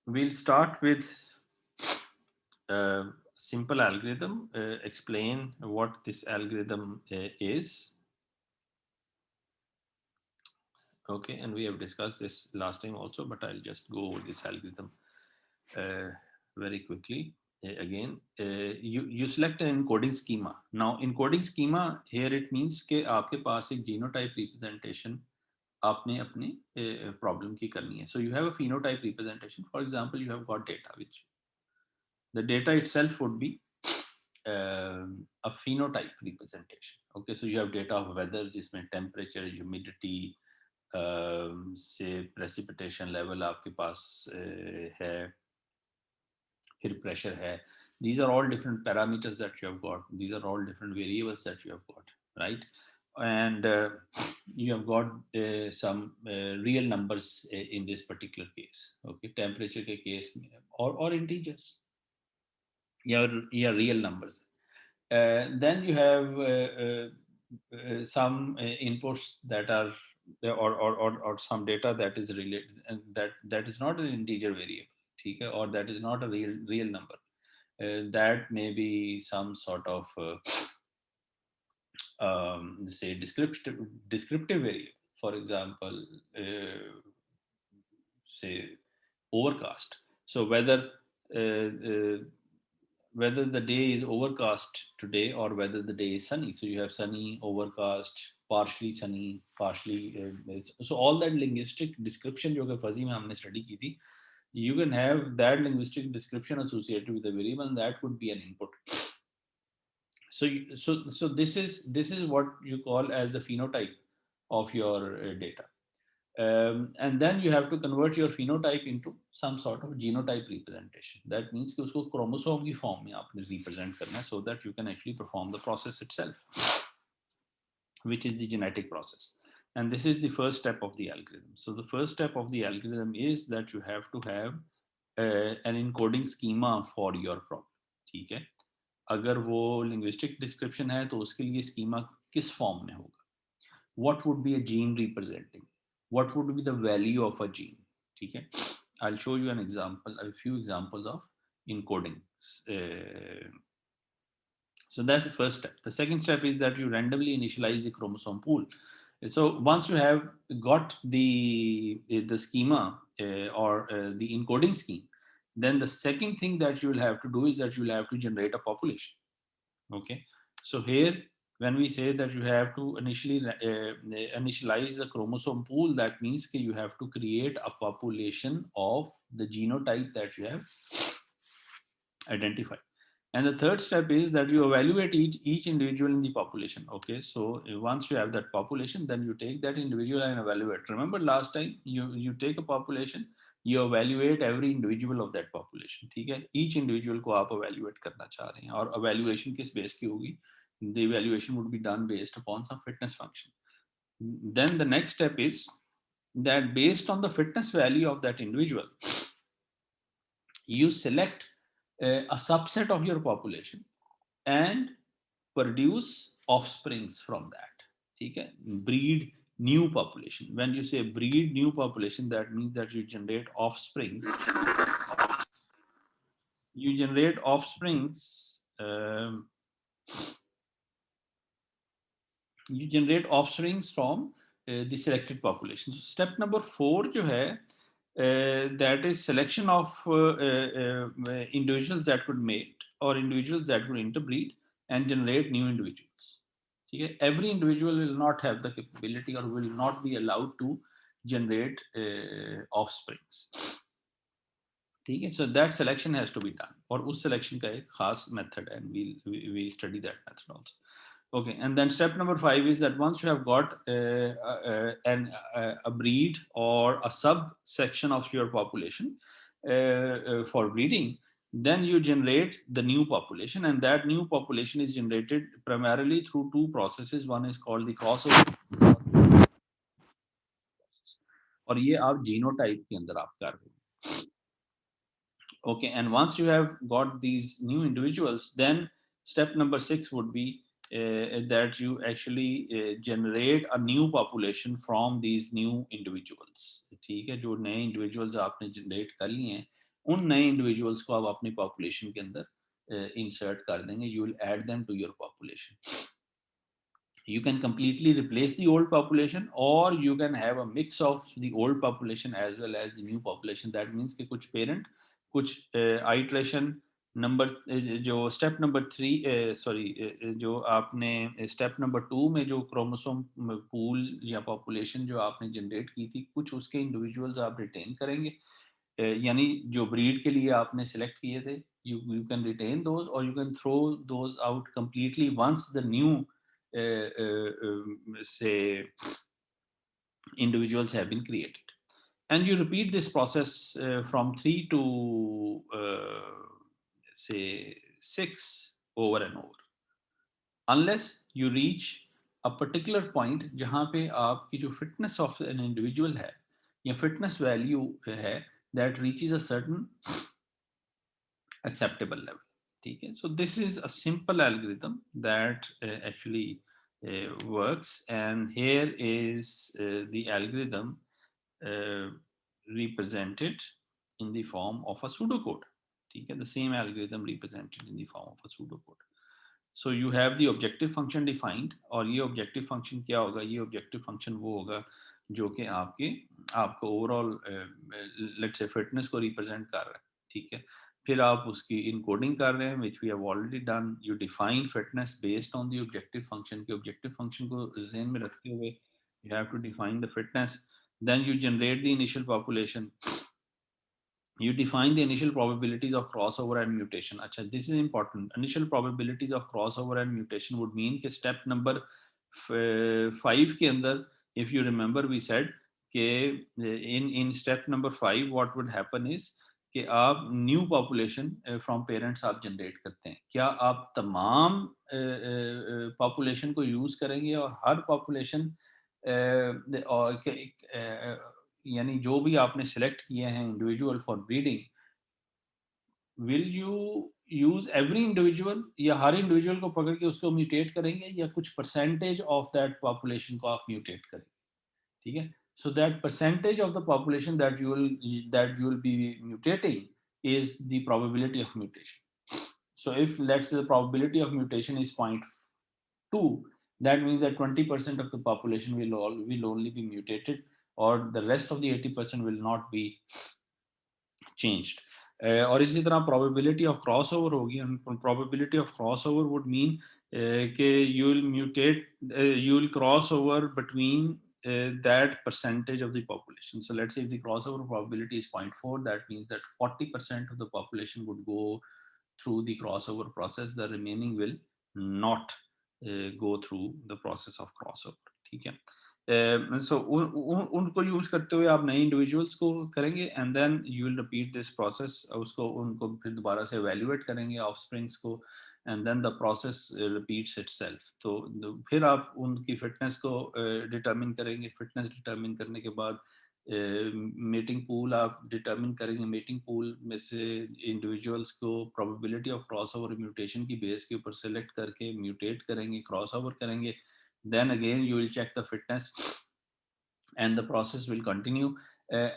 We'll start with a simple algorithm, explain what this algorithm is. Okay, and we have discussed this last time also, but I'll just go over this algorithm uh, very quickly. Again, you select an encoding schema. Now, encoding schema here it means कि आपके पास एक genotype representation आपने अपने problem की करनी है. So you have a phenotype representation. For example, you have got data, which the data itself would be a phenotype representation. Okay, so you have data of weather, जिसमें temperature, humidity, से precipitation level आपके पास है, फिर pressure है. These are all different parameters that you have got. These are all different variables that you have got, right? And you have got some real numbers in this particular case. Okay, temperature के case में or integers, yeah, real numbers. Then you have some inputs that are or some data that is related and that is not an integer variable, ठीक है, or that is not a real number. That may be some sort of say descriptive variable. For example, say overcast. So whether the day is overcast today or whether the day is sunny. So you have sunny, overcast, partially sunny, partially. So all that linguistic description जो कि fuzzy में हमने study की थी, you can have that linguistic description associated with the variable, and that could be an input. So this is what you call as the phenotype of your data. And then you have to convert your phenotype into some sort of genotype representation. That means कि उसको chromosome की form में आपने represent करना है, so that you can actually perform the process itself, which is the genetic process. And this is the first step of the algorithm. So the first step of the algorithm is that you have to have an encoding schema for your problem. ठीक है, अगर वो linguistic description है तो उसके लिए schema किस form में होगा? What would be a gene representing? What would be the value of a gene? ठीक है, I'll show you an example, a few examples of encoding. So that's the first step. The second step is that you randomly initialize the chromosome pool. So once you have got the schema or the encoding scheme, then the second thing that you will have to do is that you will have to generate a population. Okay, so here when we say that you have to initially initialize the chromosome pool, that means that you have to create a population of the genotype that you have identified. And the third step is that you evaluate each individual in the population. Okay, so once you have that population, then you take that individual and evaluate. Remember last time you take a population, you evaluate every individual of that population. ठीक है, each individual को आप evaluate करना चाह रहे हैं, और evaluation किस base की होगी? The evaluation would be done based upon some fitness function. Then the next step is that based on the fitness value of that individual, you select a subset of your population and produce offsprings from that. Okay? Breed new population. When you say breed new population, that means that you generate offsprings. You generate offsprings. You generate offsprings from the selected population. So step number 4 जो है, that is selection of individuals that could mate or individuals that could interbreed and generate new individuals. Okay? Every individual will not have the capability or will not be allowed to generate offsprings. ठीक है, so that selection has to be done, और उस selection का एक खास method है, and we'll study that method also. Okay, and then step number 5 is that once you have got a breed or a subsection of your population for breeding, then you generate the new population, and that new population is generated primarily through two processes. One is called the crossover, और ये आप genotype के अंदर आप कर रहे हो. Okay, and once you have got these new individuals, then step number 6 would be that you actually generate a new population from these new individuals. ठीक है, जो नए individuals आपने generate कर लिए हैं, उन नए इंडिविजुअल्स को आप अपनी पॉपुलेशन के अंदर इंसर्ट कर देंगे. You will add them to your population. You can completely replace the old population, or you can have a mix of the old population as well as the new population. That means कि कुछ parent, कुछ iteration number जो step number 3 sorry जो आपने step number 2 में जो chromosome pool या population जो आपने जनरेट की थी, कुछ उसके इंडिविजुअल्स आप रिटेन करेंगे. यानी जो ब्रीड के लिए आपने सेलेक्ट किए थे, you can retain those, or you can throw those out completely once the new say individuals have been created. And you repeat this process from 3 to say 6 over and over, unless you reach a particular point जहाँ पे आपकी जो fitness of an individual है या fitness value है that reaches a certain acceptable level. ठीक है. So this is a simple algorithm that actually works, and here is the algorithm uh, represented in the form of a pseudocode. ठीक है. The same algorithm represented in the form of a pseudocode. So you have the objective function defined, और ये objective function क्या होगा? ये objective function वो होगा जो कि आपको overall let's say fitness को represent कर रहा है. ठीक है. फिर आप उसकी इनकोडिंग कर रहे हैं, which we have already done. You define fitness based on the objective function. के objective function को ज़हन में रखते हुए you have to define the fitness. Then you generate the initial population. You define the initial probabilities of crossover and mutation. Acha, this is important. Initial probabilities of crossover and mutation would mean कि step number 5 के अंदर, if you remember, we said कि in step number 5 what would happen is कि आप new population from parents आप generate करते हैं. क्या आप तमाम पॉपुलेशन को यूज करेंगे और हर पॉपुलेशन यानी जो भी आपने सेलेक्ट किए हैं individual for breeding, will you use every individual, या हर इंडिविजुअल को पकड़ के उसको म्यूटेट करेंगे, या कुछ परसेंटेज ऑफ दैट पॉपुलेशन को आप म्यूटेट करेंगे. ठीक है. So that percentage of the population that you will be mutating is the probability of mutation. So if let's say the probability of mutation is 0.2, that means that 20% of the population will only be mutated, or the rest of the 80% will not be changed. और इसी तरह probability of crossover होगी. And probability of crossover would mean कि you will mutate, you will cross over between that percentage of the population. So let's say if the crossover probability is 0.4, that means that 40% of the population would go through the crossover process. The remaining will not go through the process of crossover. ठीक है. So उनको use करते हुए आप नए individuals को करेंगे, and then you will repeat this process. उसको उनको फिर दोबारा से एवेल्युएट करेंगे ऑफस्प्रिंग्स को, and then the process repeats itself. तो फिर आप उनकी फिटनेस को डिटरमिन करेंगे. फिटनेस डिटरमिन करने के बाद मीटिंग पूल आप डिटरमिन करेंगे. मीटिंग पूल में से इंडिविजुअल्स को प्रोबेबिलिटी ऑफ क्रॉसओवर म्यूटेशन की बेस के ऊपर सेलेक्ट करके म्यूटेट करेंगे, क्रॉसओवर करेंगे. Then again you will check the fitness, and the process will continue.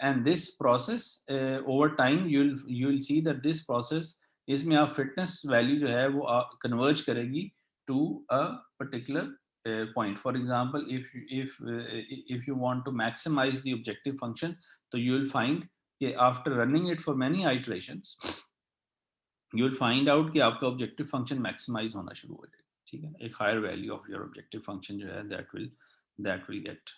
And this process over time you will see that this process, इसमें आप fitness value जो है वो converge करेगी to a particular point. For example, if you want to maximize the objective function, so you will find कि after running it for many iterations, you will find out कि आपका objective function maximize होना शुरू हो जाएगा. ठीक है. एक higher value of your objective function जो है that will get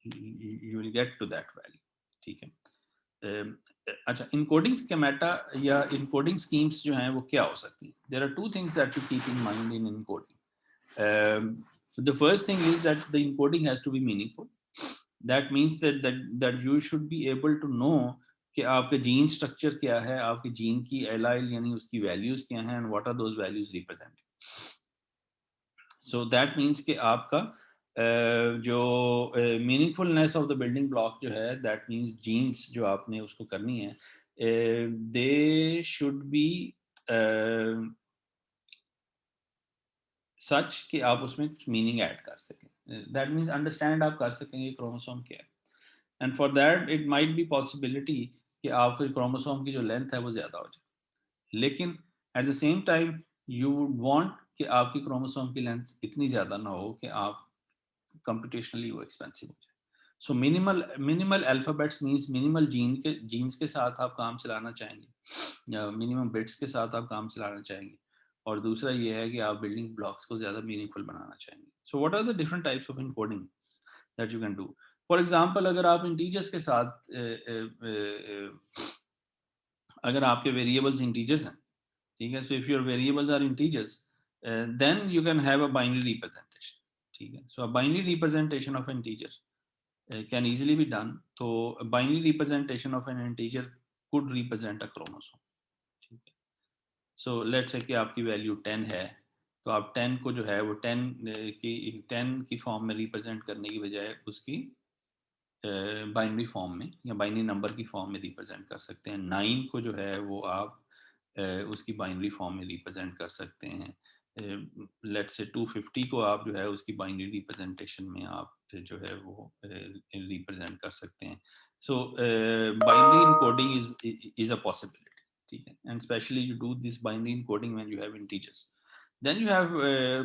you will get to that value. ठीक है. अच्छा, इनकोडिंग स्कीमेटा या इनकोडिंग स्कीम्स जो हैं वो क्या हो सकती हैं? There are two things that you keep in mind in encoding. So the first thing is that the encoding has to be meaningful. That means that you should be able to know कि आपके gene structure क्या है, आपके gene की allyl यानी उसकी values क्या हैं, and what are those values represent. So that means कि आपका जो meaningfulness of the building block जो है, दैट मीन्स जीन्स जो आपने उसको करनी है, दे शुड बी सच कि आप उसमें कुछ मीनिंग ऐड कर सकें. दैट मीन्स अंडरस्टैंड आप कर सकेंगे क्रोमोसोम क्या है. And for that, it might be possibility कि आपके क्रोमोसोम की जो लेंथ है वो ज़्यादा हो जाए, लेकिन eight the same time you would want कि आपकी क्रोमोसोम की लेंथ इतनी ज़्यादा ना हो कि आप कंप्यूटेशनली वो एक्सपेंसिव हो जाए। So minimal alphabets means minimal genes के साथ आप काम चलाना चाहेंगे, या मिनिमम बिट्स के साथ आप काम चलाना चाहेंगे, और दूसरा ये है कि आप बिल्डिंग ब्लॉक्स को ज़्यादा मीनिंगफुल बनाना चाहेंगे। So what are the different types of encodings that you can do? For example, अगर आप इंटीजर्स के साथ अगर आपके वेरिएबल्स इंटीजर्स हैं, ठीक है, so if your variables are integers, then you can have a binary representation, ठीक है। So a binary representation of integer can easily be done. तो binary representation of an integer could represent a chromosome, ठीक है। So let's say कि आपकी value 10 है, तो आप 10 को जो है वो 10 की फॉर्म में रिप्रेजेंट करने की बजाय उसकी बाइनरी फॉर्म में या बाइनरी नंबर की फॉर्म में रिप्रेजेंट कर सकते हैं। 9 को जो है वो आप उसकी बाइनरी फॉर्म में रिप्रेजेंट कर सकते हैं। लेट्स से 250 को आप जो है उसकी बाइनरी रिप्रेजेंटेशन में आप जो है वो रिप्रेजेंट कर सकते हैं। So binary encoding is a possibility, ठीक है, and specially you do this binary encoding when you have integers. Then you have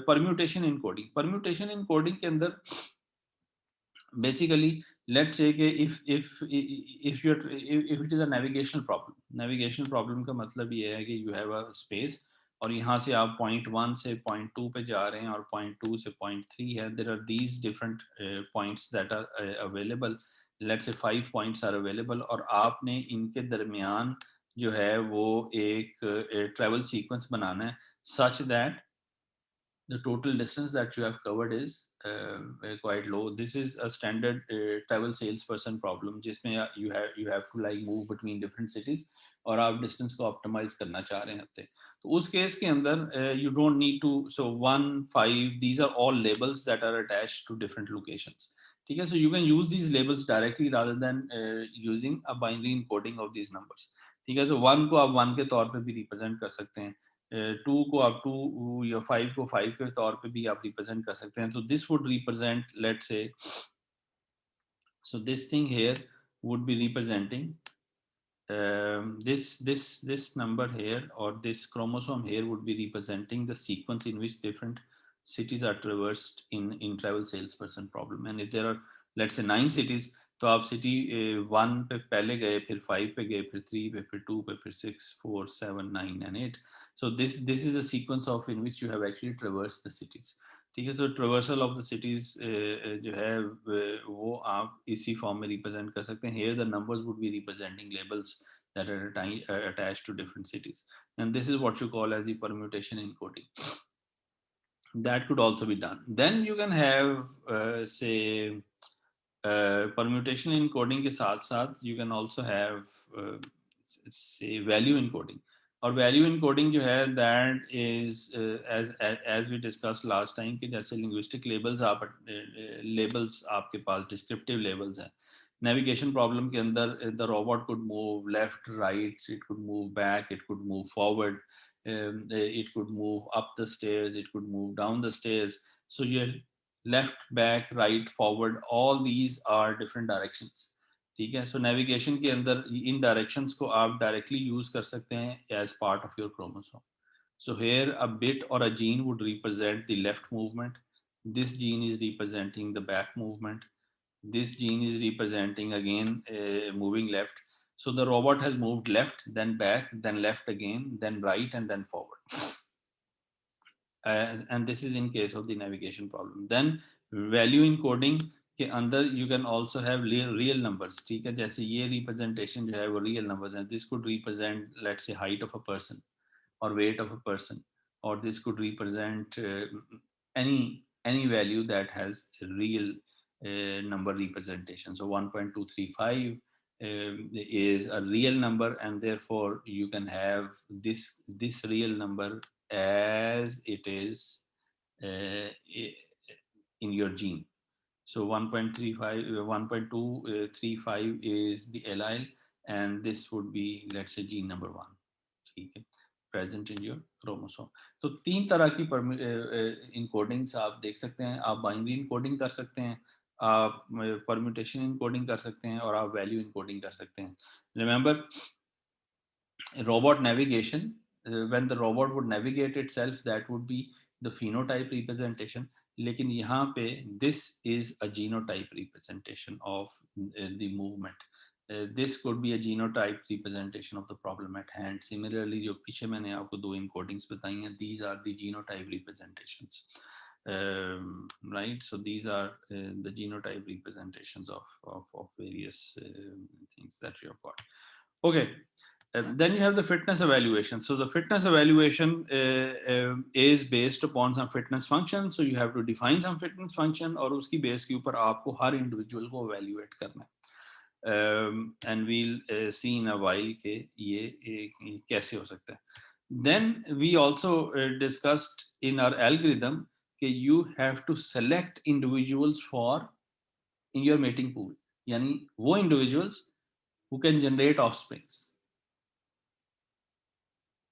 permutation encoding. Permutation encoding के अंदर basically, let's say कि if it is a navigational problem का मतलब ये है कि you have a space और यहाँ से आप point 1 से point 2 पे जा रहे हैं और point 2 से point 3 है, there are these different points that are available, let's say 5 points are available, और आपने इनके दरमियान जो है वो एक travel sequence बनाना है such that the total distance that you have covered is quite low. This is a standard travel salesperson problem, जिसमें you have to like move between different cities और आप distance को optimize करना चाह रहे हैं। तो उस केस के अंदर you don't need to, so 1 5 these are all labels that are attached to different locations, ठीक है। So you can use these labels directly rather than using a binary encoding of these numbers, ठीक है। So 1 को आप 1 के तौर पे भी represent कर सकते हैं, 2 को आप 2 या 5 को 5 के तौर पे भी आप रिप्रेजेंट कर सकते हैं। तो this would represent, let's say, so this thing here would be representing this number here, or this chromosome here would be representing the sequence in which different cities are traversed in travel salesperson problem. And if there are, let's say, 9 cities, तो आप city 1 पे पहले गए, फिर 5 पे गए, फिर 3 पे, फिर 2 पे, फिर 6 4 7 9 and 8. So this is the sequence of in which you have actually traversed the cities, ठीक है। सो ट्रेवर्सल ऑफ द सिटीज जो है वो आप इसी फॉर्म में रिप्रेजेंट कर सकते हैं। Here the numbers would be representing labels that are attached to different cities, and this is what you call as the permutation encoding. That could also be done. Then you can have say permutation encoding के साथ साथ you can also have say value encoding. और value encoding जो है that is as we discussed last time कि जैसे linguistic labels आपके पास descriptive labels हैं। नेविगेशन प्रॉब्लम के अंदर the robot could move left right, it could move back, it could move forward, it could move up the stairs, it could move down the stairs. So your left, back, right, forward, all these are different directions, ठीक है। सो navigation के अंदर इन directions को आप directly use कर सकते हैं as part of your chromosome. So here a bit और a gene would represent the left movement, this gene is representing the back movement, this gene is representing again moving left. So the robot has moved left, then back, then left again, then right, and then forward. And this is in case of the navigation problem. Then value encoding के अंदर you can also have real numbers, ठीक है। जैसे ये representation जो है वो real numbers हैं। This could represent, let's say, height of a person or weight of a person, or this could represent any value that has a real number representation. So 1.235 is a real number, and therefore you can have this real number as it is in your gene. So 1.35 1.235 is the allele, and this would be, let's say, gene number 1, ठीक है, present in your chromosome. तो 3 तरह की इनकोडिंग्स आप देख सकते हैं। आप बाइनरी इनकोडिंग कर सकते हैं, आप परम्यूटेशन इनकोडिंग कर सकते हैं और आप वैल्यू इनकोडिंग कर सकते हैं. Remember, robot navigation, when the robot would navigate itself, that would be the phenotype representation. लेकिन यहाँ पे this is a genotype representation of the movement. This could be a genotype representation of the problem at hand. Similarly, जो पीछे मैंने आपको दो encodings बताई हैं, these are the genotype representations. Right, so these are the genotype representations of various things that you have got. Okay. Then you have the fitness evaluation. So the fitness evaluation is based upon some fitness function. So you have to define some fitness function और उसकी base के ऊपर आपको हर individual को evaluate करना है. And we'll see in a while कि ये कैसे हो सकता है. Then we also discussed in our algorithm कि you have to select individuals for in your mating pool. यानी वो individuals who can generate offsprings.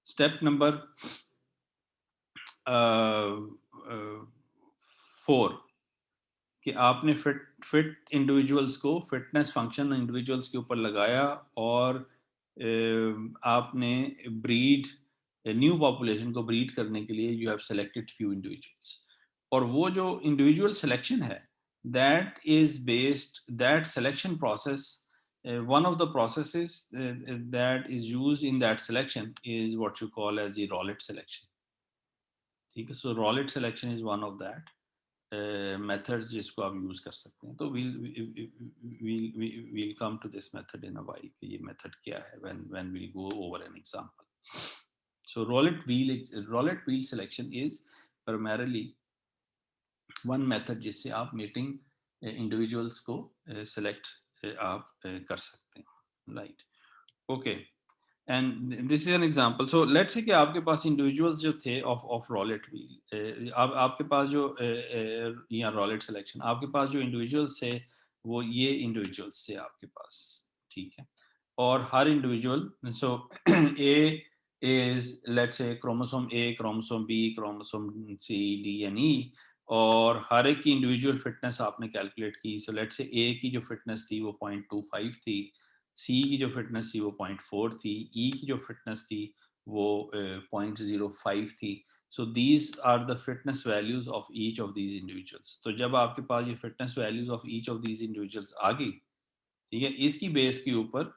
Step number 4 कि आपने फिट इंडिविजुअल्स को फिटनेस फंक्शन इंडिविजुअल्स के ऊपर लगाया और आपने ब्रीड न्यू पॉपुलेशन को ब्रीड करने के लिए you have selected few individuals. और वो जो इंडिविजुअल सिलेक्शन है that is based that selection process. One of the processes that is used in that selection is what you call as the Rowlett selection. ठीक है, so Rowlett selection is one of that methods जिसको आप use कर सकते हैं. तो we'll come to this method in a while कि ये method क्या है when we'll go over an example. So Rowlett wheel selection is primarily one method जिससे आप mating individuals को select आप कर सकते हैं. Right. Okay. And this is an example. So let's say कि आपके पास individuals जो थे of Rowlett wheel, आपके पास जो या Rowlett selection, आपके पास जो individuals थे वो ये individuals थे आपके पास, ठीक है. और हर individual, so A is let's say chromosome A, chromosome B, chromosome C, D and E, और हर एक की individual fitness आपने calculate की. So let's say A की जो fitness थी वो 0.25 थी, सी की जो फिटनेस थी वो 0.4 थी, ई की जो फिटनेस थी वो 0.05 थी. So these are the fitness values of each of these individuals. तो जब आपके पास ये fitness values of each of these individuals आ गई, ठीक है, इसकी बेस के ऊपर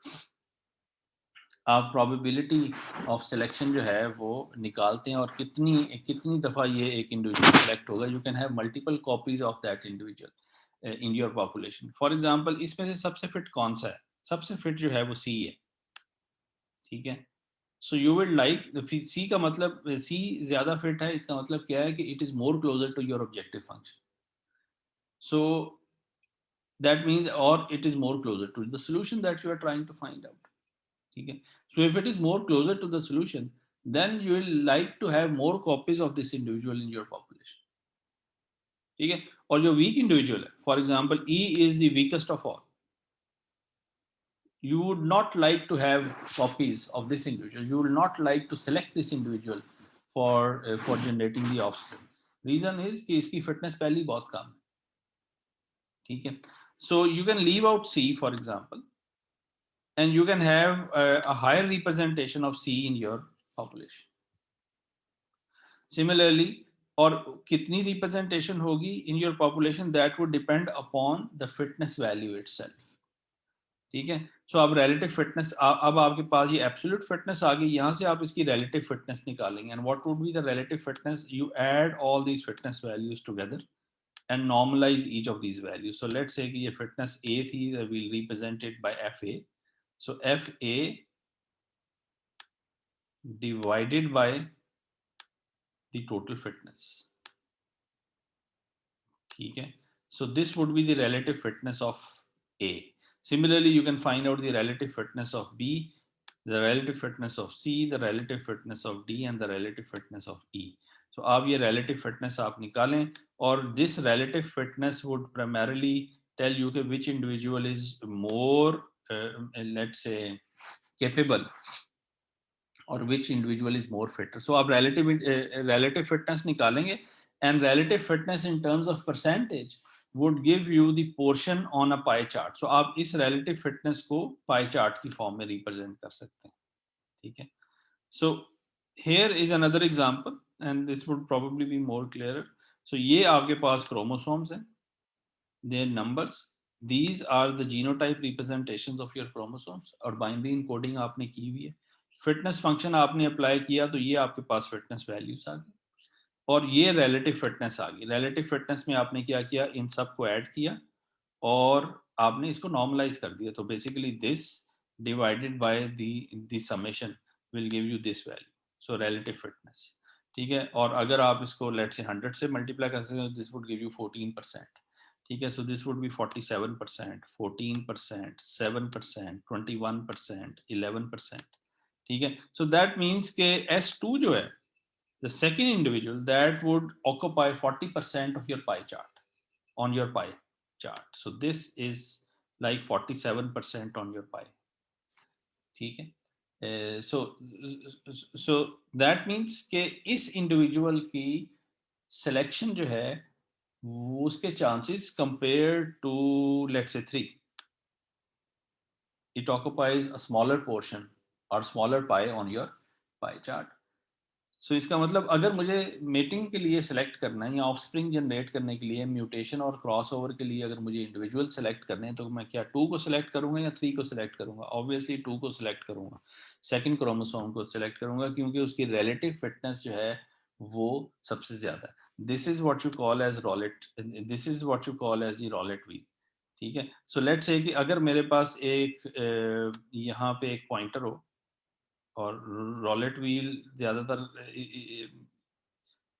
आप प्रोबेबिलिटी ऑफ सिलेक्शन जो है वो निकालते हैं और कितनी दफ़ा ये एक इंडिविजुअल सिलेक्ट होगा. You can have multiple copies of that individual in your population. For example, इसमें से सबसे फिट कौन सा है? सबसे फिट जो है वो सी है, ठीक है. सो यू विल लाइक सी का मतलब सी ज्यादा फिट है, इसका मतलब क्या है कि it is more closer to your objective function. So that means और it is more closer to the solution that you are trying to find out, ठीक है. So if it is more closer to the solution then you will like to have more copies of this individual in your population, ठीक है. और जो weak individual है, for example E is the weakest of all, you would not like to have copies of this individual. You will not like to select this individual for generating the offspring. Reason is कि इसकी fitness पहली बहुत कम है, ठीक है. So you can leave out C for example, and you can have a higher representation of C in your population. Similarly, और कितनी representation होगी in your population, that would depend upon the fitness value itself. ठीक है. सो अब relative fitness, अब आपके पास ये एब्सोल्यूट फिटनेस आ गई, यहाँ से आप इसकी रिलेटिव फिटनेस निकालेंगे. And what would be the relative fitness? You add all these fitness values together and normalize each of these values. So let's say कि ये फिटनेस ए थी, we'll represent it by F A. So F A divided by the total fitness, ठीक है. So this would be the relative fitness of A. Similarly, you can find out the relative fitness of B, the relative fitness of C, the relative fitness of D, and the relative fitness of E. So आप ये relative fitness आप निकालें, और this relative fitness would primarily tell you कि which individual is more, let's say, capable, or which individual is more fit. So आप relative fitness निकालेंगे, and relative fitness in terms of percentage would give you the portion on a pie chart. So आप इस relative fitness को pie chart की form में represent कर सकते हैं, ठीक है. So here is another example and this would probably be more clearer. So ये आपके पास chromosomes हैं, their numbers, these are the genotype representations of your chromosomes और binary encoding आपने की हुई है. Fitness function आपने apply किया तो ये आपके पास fitness values आ गई और ये रिलेटिव फिटनेस आ गई. रिलेटिव फिटनेस में आपने क्या किया, इन सब को ऐड किया और आपने इसको नॉर्मलाइज कर दिया. तो basically this divided by the summation will give you this value. So relative fitness, ठीक है. और अगर आप इसको लेट से 100 से मल्टीप्लाई कर सकते हो, दिस वुड गिव यू 14%, ठीक है. सो दिस वुड बी 47%, 14%, 7%, 21%, 11%, ठीक है. सो दैट मीन्स के S2 जो है, the second individual, that would occupy 40% of your pie chart on your pie chart. So this is like 47% on your pie, ठीक है. So that means कि इस individual की selection जो है वो उसके chances compared to let's say 3, it occupies a smaller portion or smaller pie on your pie chart. सो इसका मतलब अगर मुझे मेटिंग के लिए सेलेक्ट करना है या ऑफस्प्रिंग जनरेट करने के लिए, म्यूटेशन और क्रॉसओवर के लिए अगर मुझे इंडिविजुअल सेलेक्ट करने हैं, तो मैं क्या 2 को सिलेक्ट करूंगा या 3 को सिलेक्ट करूंगा? ऑब्वियसली 2 को सिलेक्ट करूंगा, सेकंड क्रोमोसोम को सिलेक्ट करूंगा, क्योंकि उसकी रिलेटिव फिटनेस जो है वो सबसे ज्यादा है. This is what you call as roulette, this is what you call as the roulette wheel, ठीक है. सो लेट्स से कि अगर मेरे पास एक यहाँ पे एक पॉइंटर हो और रॉलेट व्हील ज़्यादातर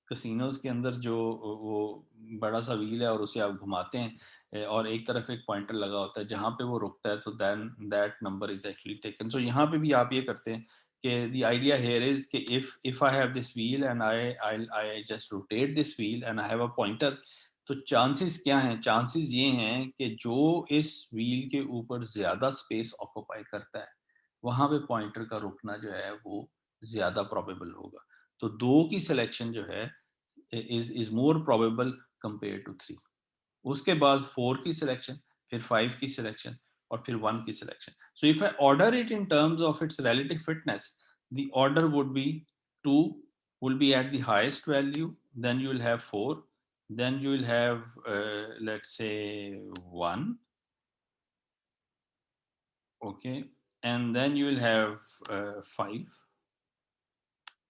कसिनोज के अंदर जो वो बड़ा सा व्हील है और उसे आप घुमाते हैं और एक तरफ एक पॉइंटर लगा होता है, जहाँ पे वो रुकता है तो then that number is actually taken. So यहाँ पे भी आप ये करते हैं कि द आइडिया हियर इज कि if I have this wheel and I just rotate this wheel and I have a pointer, तो चांसेस क्या हैं? चांसेस ये हैं कि जो इस व्हील के ऊपर ज़्यादा स्पेस ऑक्यूपाई करता है वहाँ पे पॉइंटर का रुकना जो है वो ज़्यादा प्रोबेबल होगा. तो 2 की सिलेक्शन जो है is more probable compare to 3. उसके बाद 4 की सिलेक्शन, फिर 5 की सिलेक्शन और फिर 1 की selection. So if I order it in terms of its relative fitness, the order would be 2 will be at the highest value, then you will have 4, then you will have let's say 1, okay, and then you will have 5,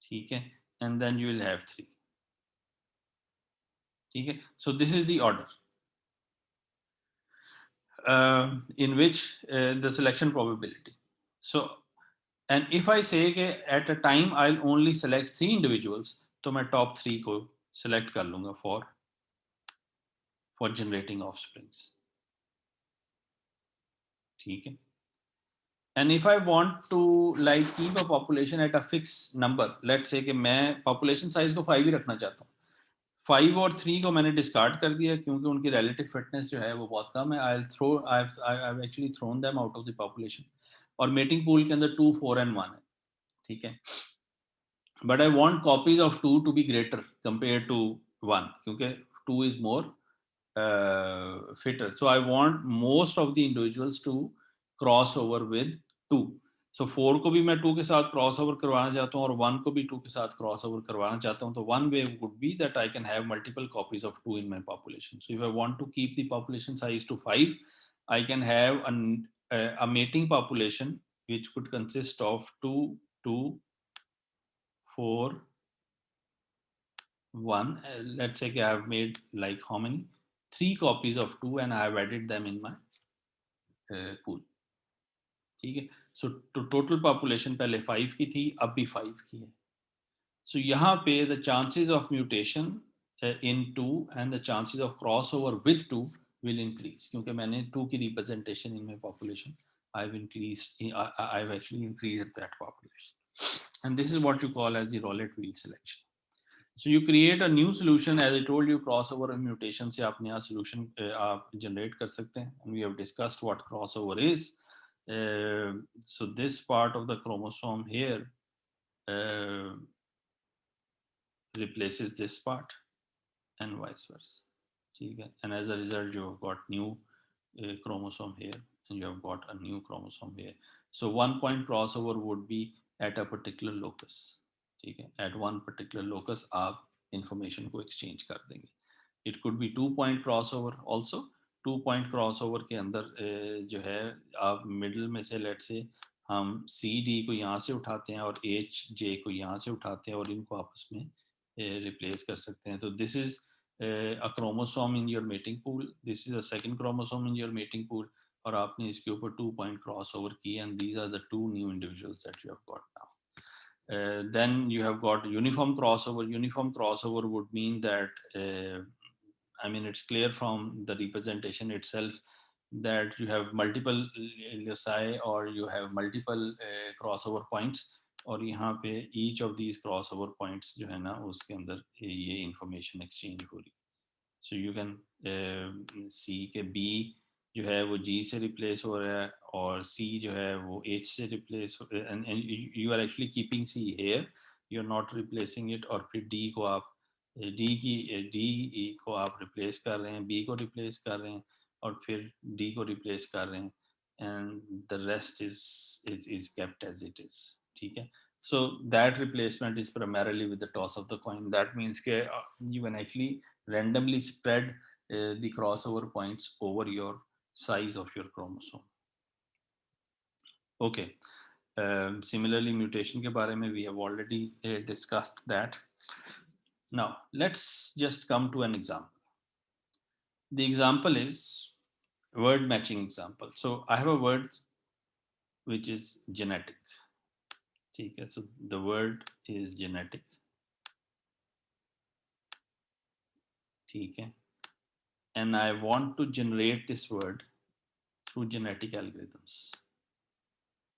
ठीक है, and then you will have 3, ठीक है. So this is the order in which the selection probability. So and if I say that at a time I'll only select 3 individuals, तो मैं top 3 को select कर लूँगा for generating offsprings, ठीक है. And if I want to like keep a population at a fixed number, let's say कि मैं population size को 5 ही रखना चाहता हूँ, 5 और 3 को मैंने डिस्कार्ड कर दिया क्योंकि उनकी रिलेटिव फिटनेस जो है वो बहुत कम है. I actually thrown them out of the population. और मेटिंग पूल के अंदर 2, 4 एंड 1 है, ठीक है. But I want copies of 2 to be greater compare to 1 क्योंकि 2 is more fitter. So I want most of the individuals to cross over with 2. So 4 को भी मैं 2 के साथ क्रॉस ओवर करवाना चाहता हूँ और 1 को भी 2 के साथ क्रॉस ओवर करवाना चाहता हूँ. तो one way would be that I can have multiple copies of 2 in my population. So if I want to keep the population size to 5, I can have a mating population which could consist of 2, 2, 4, 1. Let's say I have made like how many? 3 copies of 2 and I have added them in my pool, ठीक है. So total population पहले 5 की थी, अब भी 5 की है. सो यहाँ पे the chances of mutation in 2 and the chances of cross over with 2 will increase क्योंकि मैंने 2 की representation in my population I've actually increased that population. And this is what you call as the Rowlett wheel selection. So you create a new solution. As I told you, crossover and mutation से आप नया solution आप generate कर सकते हैं. And we have discussed what crossover is. So this part of the chromosome here replaces this part and vice versa. ठीक है, and as a result you have got new chromosome here and you have got a new chromosome here. So one point crossover would be at a particular locus. ठीक है, at one particular locus आप information को exchange कर देंगे. It could be 2 point crossover also. 2 point crossover के अंदर जो है आप middle में से let's say हम CD को यहाँ से उठाते हैं और HJ को यहाँ से उठाते हैं और इनको आपस में replace कर सकते हैं. तो this is a chromosome in your mating pool. This is a second chromosome in your mating pool. और आपने इसके ऊपर 2 point crossover किए and these are the two new individuals that you have got now. Then you have got uniform crossover. Uniform crossover would mean that I mean it's clear from the representation itself that you have multiple loci or you have multiple crossover points और यहाँ पे each of these crossover points जो है ना उसके अंदर ये information exchange हो रही. So you can see कि B जो है वो G से replace हो रहा है और C जो है वो H से replace हो रहा है and you are actually keeping C here, you are not replacing it. और फिर D को आप D को आप replace कर रहे हैं, B को replace कर रहे हैं और फिर D को replace कर रहे हैं and the rest is kept as it is. ठीक है, so that replacement is primarily with the toss of the coin. That means that you can actually randomly spread the crossover points over your size of your chromosome. Okay. Similarly, mutation के बारे में we have already discussed that. Now, let's just come to an example. The example is word matching example. So I have a word which is genetic. Okay, so the word is genetic. Okay, and I want to generate this word through genetic algorithms.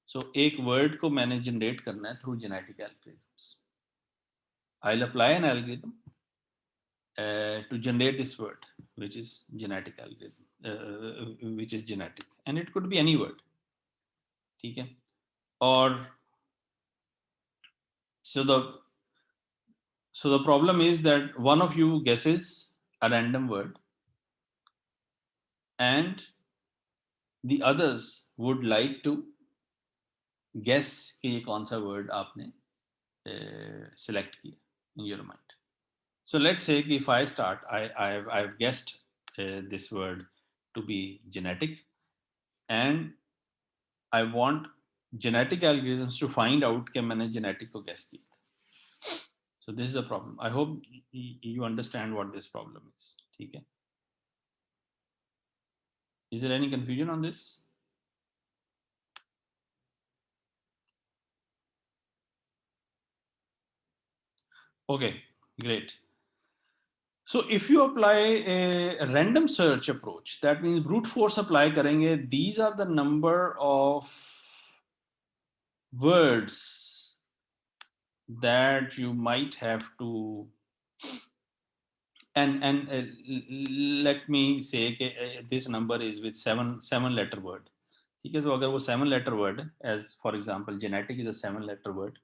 So एक word को मैंने generate करना है through genetic algorithms. I'll apply an algorithm to generate this word, which is genetic algorithm, which is genetic, and it could be any word. ठीक है, और so the problem is that one of you guesses a random word, and the others would like to guess कि ये कौन सा word आपने select किया in your mind. So let's say if I start, I've guessed this word to be genetic, and I want genetic algorithms to find out कि मैंने genetic को guess किया. So this is a problem. I hope you understand what this problem is. ठीक है? Is there any confusion on this? Okay, great. So if you apply a random search approach, that means brute force apply करेंगे. These are the number of words that you might have to, and let me say this number is with seven letter word. ठीक है, so अगर वो 7-letter word, as for example genetic is a 7-letter word.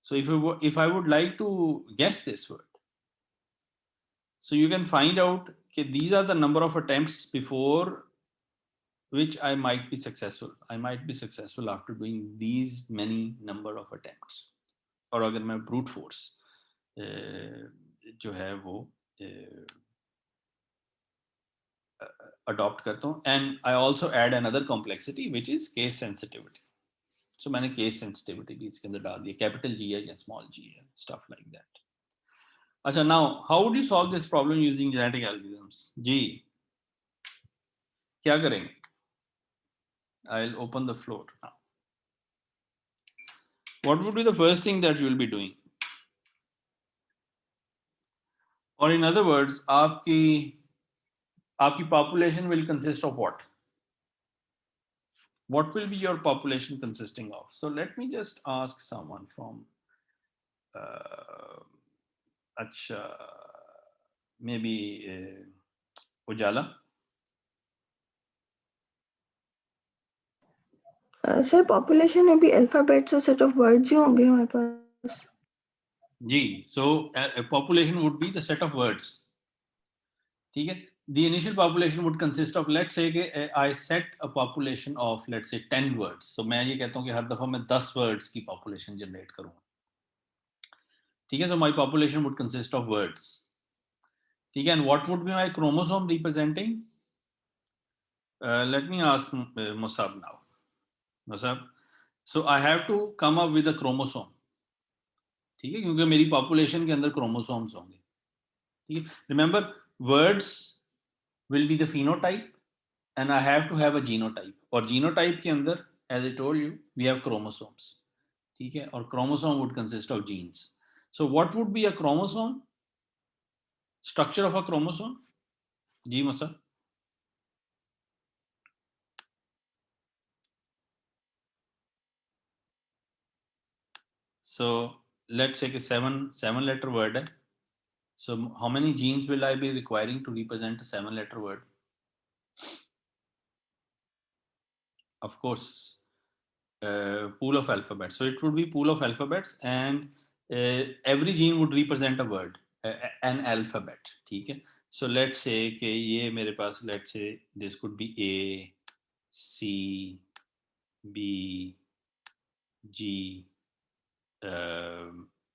So if I would like to guess this word, so you can find out that these are the number of attempts before which I might be successful. I might be successful after doing these many number of attempts. और अगर मैं brute force जो है वो adopt करता हूँ, and I also add another complexity which is case sensitivity. So मैंने case sensitivity भी इसके अंदर डाल दिया, capital G है या small g है, stuff like that. अच्छा, now how would you solve this problem using genetic algorithms? जी, क्या करेंगे? I'll open the floor now. What would be the first thing that you will be doing? Or in other words, आपकी population will consist of what? What will be your population consisting of? So let me just ask someone from maybe Ujala. Sir population में भी alphabets और set of words ही होंगे हमारे पास. जी, so a population would be the set of words. ठीक है. The initial population would consist of, let's say I set a population of, let's say 10 words. So मैं ये कहता हूँ कि हर दफा मैं 10 words की population generate करूँगा. ठीक है. So my population would consist of words. ठीक है. And what would be my chromosome representing? Let me ask Musab now. Musab, so I have to come up with a chromosome. ठीक है, क्योंकि मेरी population के अंदर क्रोमोसोम्स होंगे. ठीक है. Remember, words will be the phenotype and I have to have a genotype. और genotype के अंदर, as I told you, we have chromosomes. ठीक है. और chromosome would consist of genes. So what would be a chromosome? Structure of a chromosome? जी मसा. So let's say कि seven letter word है. So how many genes will I be requiring to represent a 7-letter word? Of course, pool of alphabets. So it would be pool of alphabets, and every gene would represent a word, an alphabet. ठीक है. So let's say कि ये मेरे पास, let's say this could be A, C, B, G,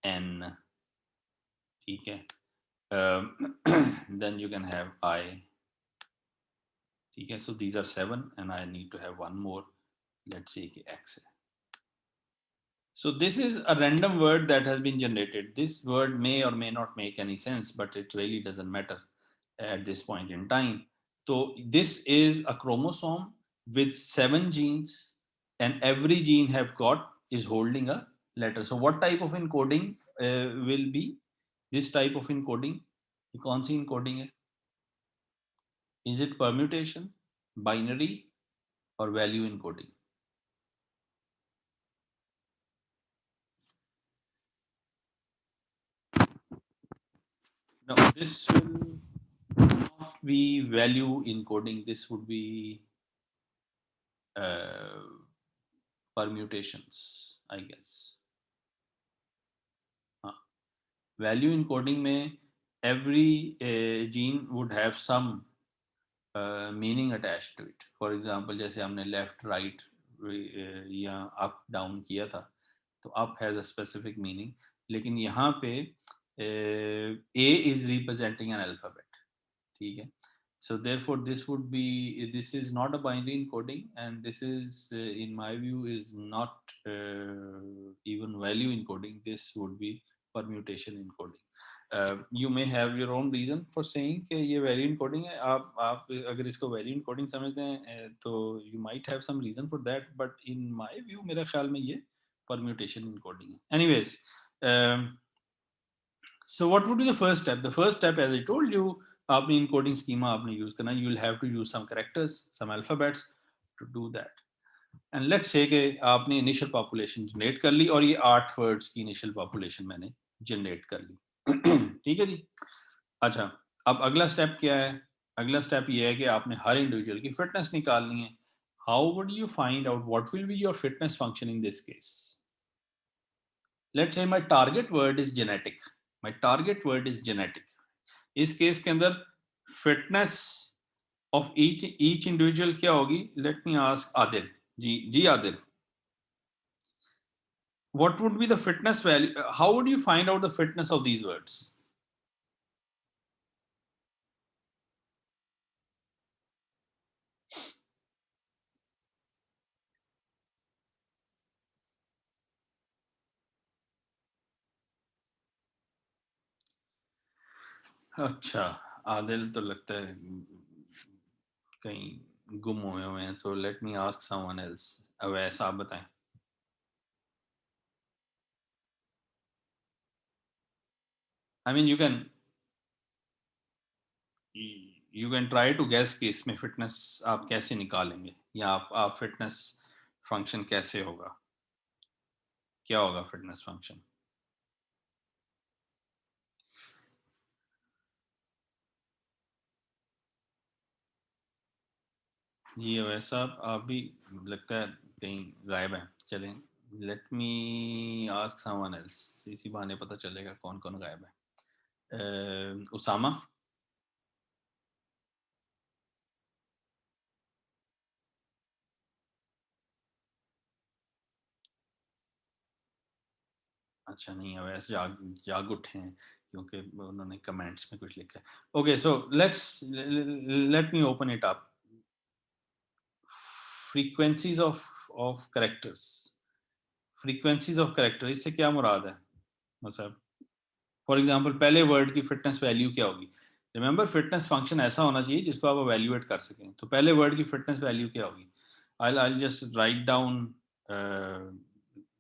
N. ठीक है. Then you can have I. ठीक है. So these are 7 and I need to have one more. Let's say कि X है. So this is a random word that has been generated. This word may or may not make any sense, but it really doesn't matter at this point in time. So this is a chromosome with 7 genes, and every gene have got is holding a letter. So what type of encoding will be this type of encoding? कौन सी encoding है? Is it permutation, binary, or value encoding? No, this will not be value encoding. This would be permutations, I guess. Value encoding में every gene would have some meaning attached to it. For example, जैसे हमने left, right या up, down किया था, तो up has a specific meaning. लेकिन यहाँ पे A is representing an alphabet. ठीक है. So therefore this is not a binary encoding, and this is in my view is not even value encoding. This would be permutation encoding. You may have your own reason for saying कि ये value encoding है. आप अगर इसको value encoding समझते हैं तो you might have some reason for that, but in my view मेरा ख्याल में ये permutation encoding है. Anyways, so what would be the first step? The first step, as I told you, आपने encoding schema आपने use करना. You will have to use some characters, some alphabets to do that. And let's say कि आपने initial population generate कर ली, और ये 8 words की initial population मैंने generate कर ली. ठीक है जी. अच्छा, अब अगला step क्या है? अगला step ये है कि आपने हर individual की fitness निकालनी है. How would you find out what will be your fitness function in this case? Let's say my target word is genetic. My target word is genetic. इस केस के अंदर फिटनेस ऑफ ईच इंडिविजुअल क्या होगी? Let me ask Adil. जी Adil, what would be the fitness value? How would you find out the fitness of these words? अच्छा, आदिल तो लगता है कहीं गुम हुए हुए हैं. So let me ask someone else. Awais, आप बताएं. I mean, you can try to guess कि इसमें फिटनेस आप कैसे निकालेंगे, या आप फिटनेस फंक्शन कैसे होगा, क्या होगा फिटनेस फंक्शन? जी वैसा आप भी लगता है कहीं गायब है. चलें, late me ask someone else. इसी बहाने पता चलेगा कौन कौन गायब है. उसामा. अच्छा नहीं है वैसे जाग उठे हैं क्योंकि उन्होंने कमेंट्स में कुछ लिखा है. Okay so let me open it up. Frequencies of characters. Frequencies of character इससे क्या मुराद है मतलब फॉर एग्जांपल पहले वर्ड की फिटनेस वैल्यू क्या होगी. रिमेंबर फिटनेस फंक्शन ऐसा होना चाहिए जिसको आप एवेल्युएट कर सकें. तो पहले वर्ड की फिटनेस वैल्यू क्या होगी. I'll just write down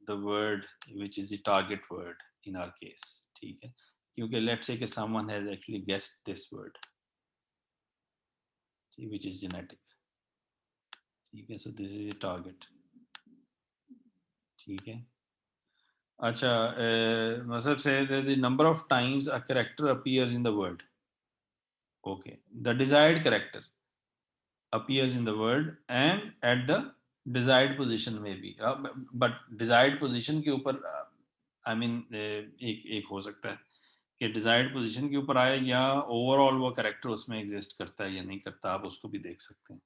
the word which is the target word in our case. ठीक है क्योंकि let's say कि someone has actually guessed this word which is genetic. ठीक है so this is the target. ठीक है अच्छा मतलब say the number of times a character appears in the word. Okay, the desired character appears in the word and at the desired position maybe. But desired position के ऊपर I mean एक हो सकता है कि डिजायर्ड पोजीशन के ऊपर आए या ओवरऑल वो कैरेक्टर उसमें एग्जिस्ट करता है या नहीं करता. आप उसको भी देख सकते हैं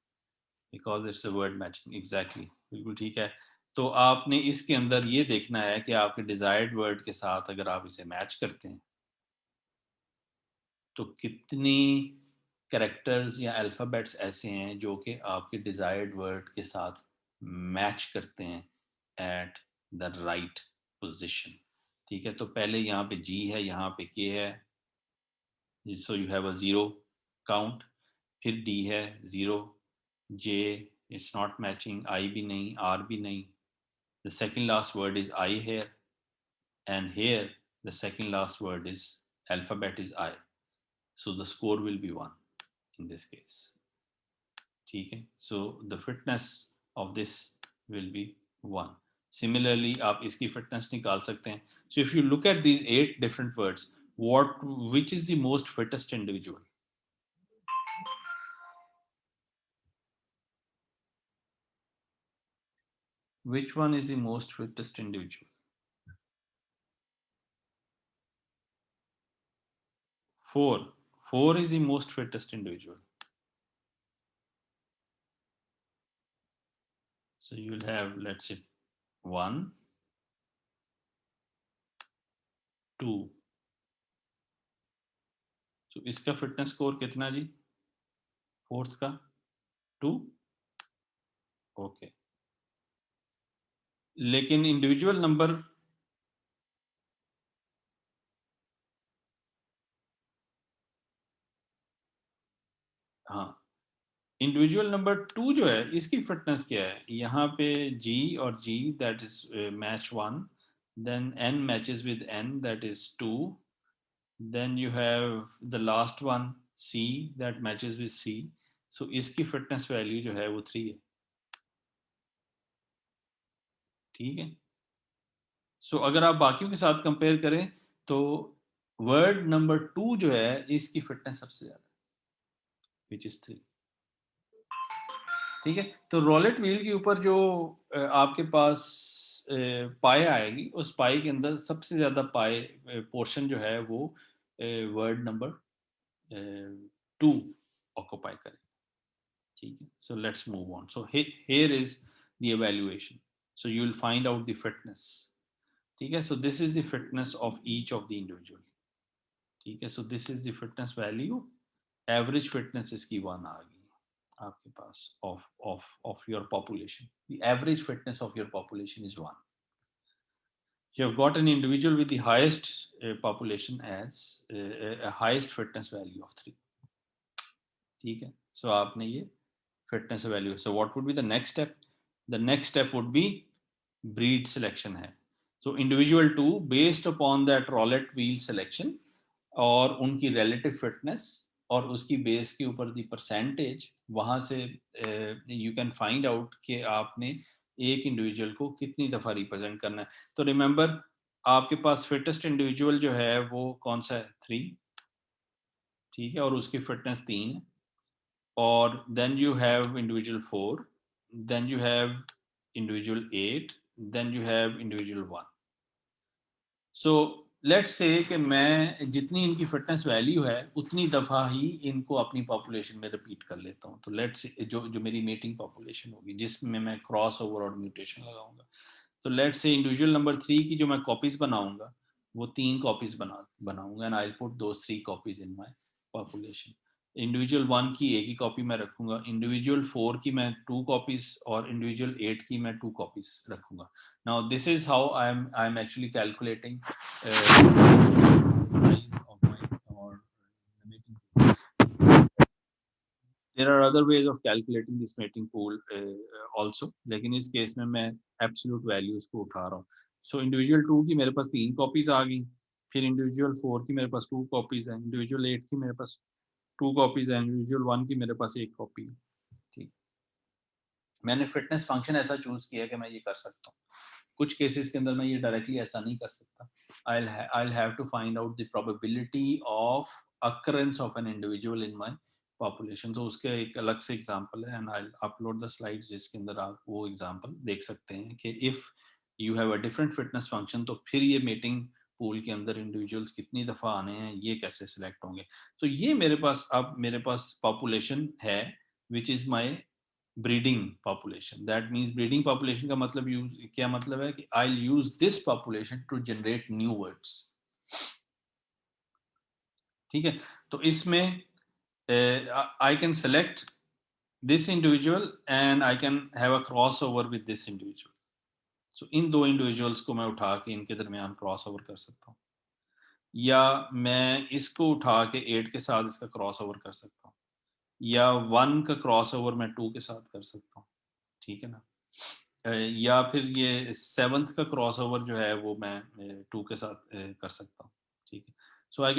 because it's a word matching. Exactly बिल्कुल ठीक है. तो आपने इसके अंदर ये देखना है कि आपके डिजायर्ड वर्ड के साथ अगर आप इसे मैच करते हैं तो कितनी कैरेक्टर्स या अल्फ़ाबेट्स ऐसे हैं जो कि आपके डिज़ायर्ड वर्ड के साथ मैच करते हैं एट द राइट पोजीशन. ठीक है तो पहले यहाँ पे जी है यहाँ पे के है so you have a zero count. फिर डी है zero. J it's not matching. I भी नहीं आर भी नहीं. The second last word is I here and here the second last word is alphabet is I. So the score will be 1 in this case. ठीक है so the fitness of this will be 1. Similarly आप इसकी fitness निकाल सकते हैं. So if you look at these 8 different words, which is the most fittest individual? Which one is the most fittest individual? 4. 4 is the most fittest individual. So you'll have, let's say, 1, 2. So इसका fitness score कितना जी. Fourth का 2. Okay लेकिन individual number हाँ individual number 2 जो है इसकी fitness क्या है. यहाँ पे जी और g that is match 1. Then n matches with n that is 2. Then you have the last one c that matches with c. सो इसकी फिटनेस वैल्यू जो है वो 3 है. ठीक है सो अगर आप बाकियों के साथ कंपेयर करें तो वर्ड नंबर 2 जो है इसकी फिटनेस सबसे ज्यादा विच इज 3. ठीक है तो रोलेट व्हील के ऊपर जो आपके पास पाए आएगी उस पाए के अंदर सबसे ज्यादा पाए पोर्शन जो है वो वर्ड नंबर 2 ऑक्युपाई करे. ठीक है so let's move on. So here is the evaluation. So you will find out the fitness. ठीक है so this is the fitness of each of the individual. ठीक है so this is the fitness value. Average fitness इसकी 1 आ गई आपके पास of your population. The average fitness of your population is 1. You have got an individual with the highest population as a highest fitness value of 3. ठीक है so आपने ये fitness value. So what would be the next step? The next step would be breed selection है. So individual 2 based upon that roulette wheel selection और उनकी relative fitness और उसकी base के ऊपर दी परसेंटेज वहां से यू कैन फाइंड आउट कि आपने एक इंडिविजुअल को कितनी दफा रिप्रेजेंट करना है. तो रिमेंबर आपके पास फिटेस्ट इंडिविजुअल जो है वो कौन सा है 3. ठीक है और उसकी फिटनेस 3 है. और then you have individual 4. Then you have individual 8. Then you have individual 1. So let's say कि मैं जितनी इनकी फिटनेस वैल्यू है उतनी दफ़ा ही इनको अपनी पॉपुलेशन में रिपीट कर लेता हूँ. तो लेट्स जो जो मेरी मेटिंग पॉपुलेशन होगी जिसमें मैं क्रॉस ओवर और म्यूटेशन लगाऊंगा तो लेट्स से इंडिविजुअल नंबर 3 की जो मैं कॉपीज बनाऊंगा वो 3 कॉपीज बनाऊंगा and I put those 3 copies in my population. Individual 1 की एक ही कॉपी मैं रखूंगा, इंडिविजुअल 4 की मैं 2 कॉपीज और इंडिविजुअल 8 की मैं 2 कॉपीज रखूंगा। Now this is how I am actually calculating size of my or mating pool. There are other ways of calculating this mating pool also, लेकिन इस केस में मैं absolute values को उठा रहा हूँ। So individual 2 की मेरे पास 3 copies आ गई, फिर individual 4 की मेरे पास 2 copies है, individual 8 की मेरे पास 2 copies है, individual 1 की मेरे पास 1 copy है। ठीक, मैंने फिटनेस फंक्शन ऐसा चूज किया कि मैं ये कर सकता हूँ। कुछ केसेस के अंदर मैं ये डायरेक्टली ऐसा नहीं कर सकता। I'll have to find out the probability of occurrence of an individual in my population। तो उसके एक अलग से एग्जांपल है and I'll upload the slides जिसके अंदर आप वो एग्जांपल देख सकते हैं कि if you have a different fitness function तो फिर ये मेटिंग पूल के अंदर इंडिविजुअल्स कितनी दफा आने हैं, ये कैसे सिलेक्ट होंगे। तो ये मेरे पास अब मेरे पास पॉपुलेशन है which is my breeding population. That means breeding population का मतलब यूज क्या मतलब है कि I use this population to generate new words. ठीक है, तो इसमें I can select this individual and I can have a crossover with this individual. So इन दो इंडिविजुअल्स को मैं उठा के इनके दरमियान क्रॉस ओवर कर सकता हूँ, या मैं इसको उठा के 8 के साथ इसका क्रॉस ओवर कर सकता हूँ, या 1 का क्रॉस ओवर मैं 2 के साथ कर सकता हूँ। ठीक है ना, या फिर ये 7th का क्रॉस ओवर जो है वो मैं 2 के साथ कर सकता हूँ। ठीक है, so I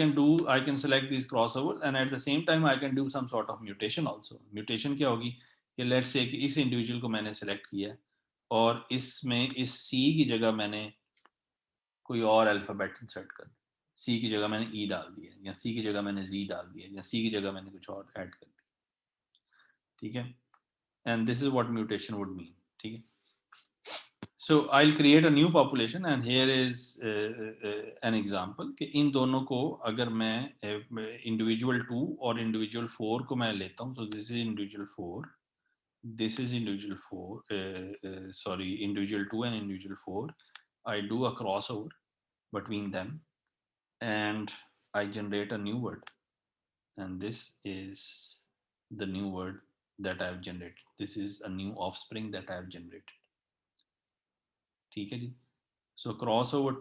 can select this crossover and at the same time I can do some sort of mutation also. Mutation क्या होगी कि लेट्स से कि इस इंडिविजुअल को मैंने सेलेक्ट किया है और इसमें इस सी की जगह मैंने कोई और अल्फाबेट इंसर्ट कर दिया, सी की जगह मैंने ई डाल दिया, या सी की जगह मैंने जी डाल दिया, या सी की जगह मैंने कुछ और ऐड कर दिया। ठीक है, and this is what mutation would mean. ठीक है, so I'll create a new population and here is an example कि इन दोनों को अगर मैं individual 2 और individual 4 को मैं लेता हूँ, so this is individual 4, this is individual 4, sorry, individual 2 and individual 4, I do a crossover between them and I generate a new word, and this is the new word that I have generated. This is a new offspring that I have generated. ठीक है जी, so crossover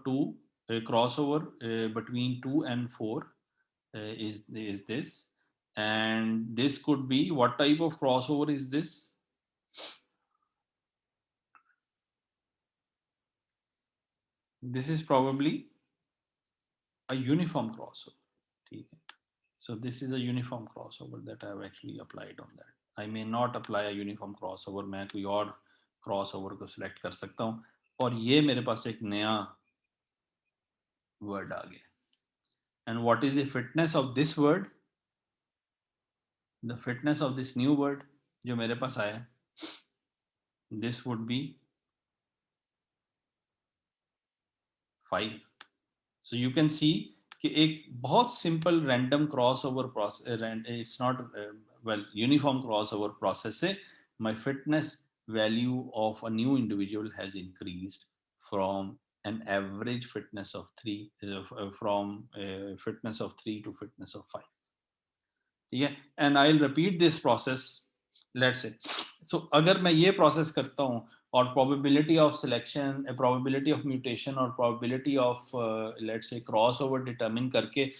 between 2 and 4 is this, and this could be, what type of crossover is this? This is probably a uniform crossover. ठीक है, so this is a uniform crossover that I have actually applied on that. I may not apply a uniform crossover, मैं कोई और crossover को select कर सकता हूँ और ये मेरे पास एक नया word आ गया। And what is the fitness of this word? The fitness of this new word जो मेरे पास आया, this would be 5. So you can see कि एक बहुत simple random crossover process, it's not well uniform crossover process से my fitness value of a new individual has increased from an average fitness of 3 from fitness of 3 to fitness of 5. ठीक है, and I'll repeat this process, let's say, so अगर मैं ये process करता हूँ और probability of selection, probability of mutation और probability of let's say crossover determine करके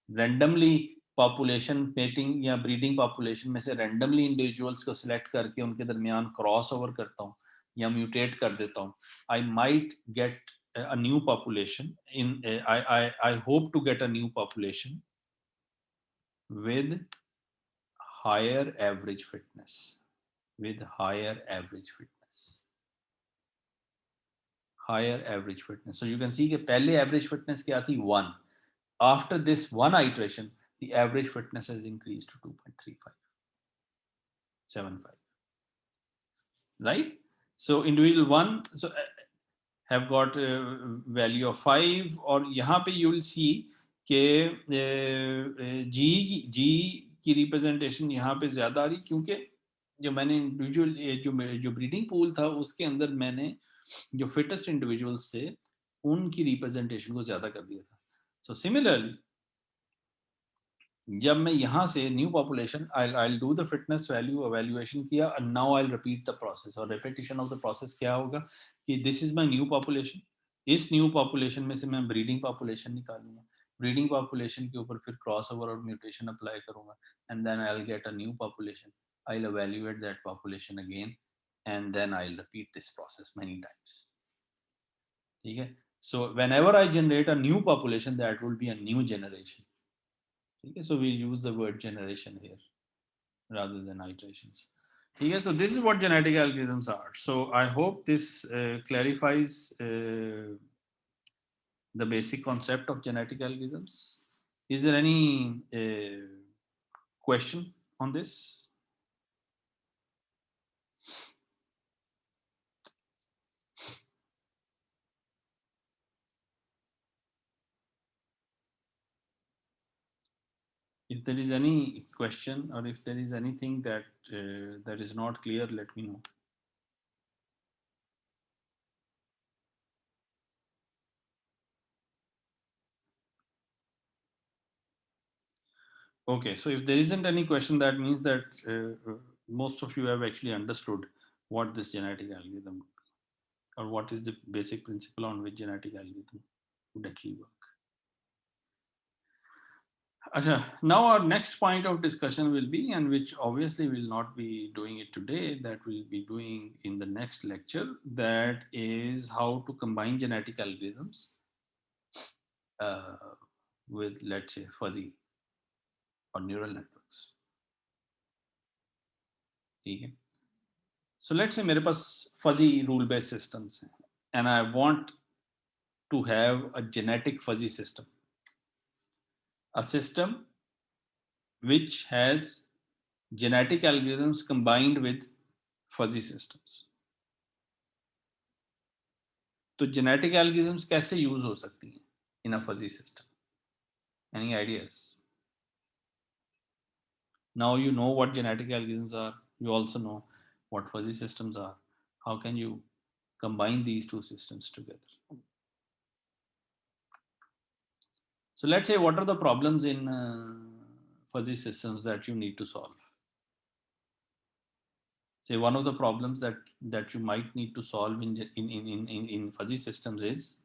randomly population mating या breeding population में से randomly individuals को select करके उनके दरमियान crossover करता हूँ या mutate कर देता हूँ, I might get a new population in I hope to get a new population with higher average fitness, with higher average fitness, higher average fitness. So you can see कि पहले average fitness क्या थी 1. After this one iteration, the average fitness has increased to 2.3575. Right? So individual 1 so have got value of 5 और यहाँ पे you will see कि G की representation यहाँ पे ज्यादा आ रही क्योंकि जो मैंने इंडिविजुअल जो ब्रीडिंग पूल था उसके अंदर मैंने जो फिटेस्ट इंडिविजुअल्स से उनकी रिप्रेजेंटेशन को ज़्यादा कर दिया था. सो सिमिलरली जब मैं यहाँ से new population I do the fitness value evaluation किया and now I repeat the process. और रिपीटिशन ऑफ द प्रोसेस क्या होगा कि this is my new population. इस न्यू पॉपुलेशन में से मैं ब्रीडिंग पॉपुलेशन निकालूंगा. ब्रीडिंग पॉपुलेशन के ऊपर फिर क्रॉस ओवर और म्यूटेशन अप्लाई करूंगा and then I will get a new population. I will evaluate that population again and then I'll repeat this process many times. ठीक है. So whenever I generate a new population, that will be a new generation. Okay, so we use the word generation here rather than iterations. Okay, so this is what genetic algorithms are. So I hope this clarifies the basic concept of genetic algorithms. Is there any question on this? If there is any question or if there is anything that that is not clear, let me know. Okay, so if there isn't any question, that means that most of you have actually understood what this genetic algorithm or what is the basic principle on which genetic algorithm would actually work. Achha, now our next point of discussion will be, and which obviously will not be doing it today, that we'll be doing in the next lecture, that is how to combine genetic algorithms uh, with, let's say, fuzzy or neural networks. Okay. So let's say मेरे पास fuzzy rule based systems हैं, and I want to have a genetic fuzzy system, a system which has genetic algorithms combined with fuzzy systems. तो genetic algorithms कैसे use हो सकती हैं in a fuzzy system? Any ideas? Now you know what genetic algorithms are. You also know what fuzzy systems are. How can you combine these two systems together? So let's say, what are the problems in fuzzy systems that you need to solve? Say one of the problems that you might need to solve in fuzzy systems is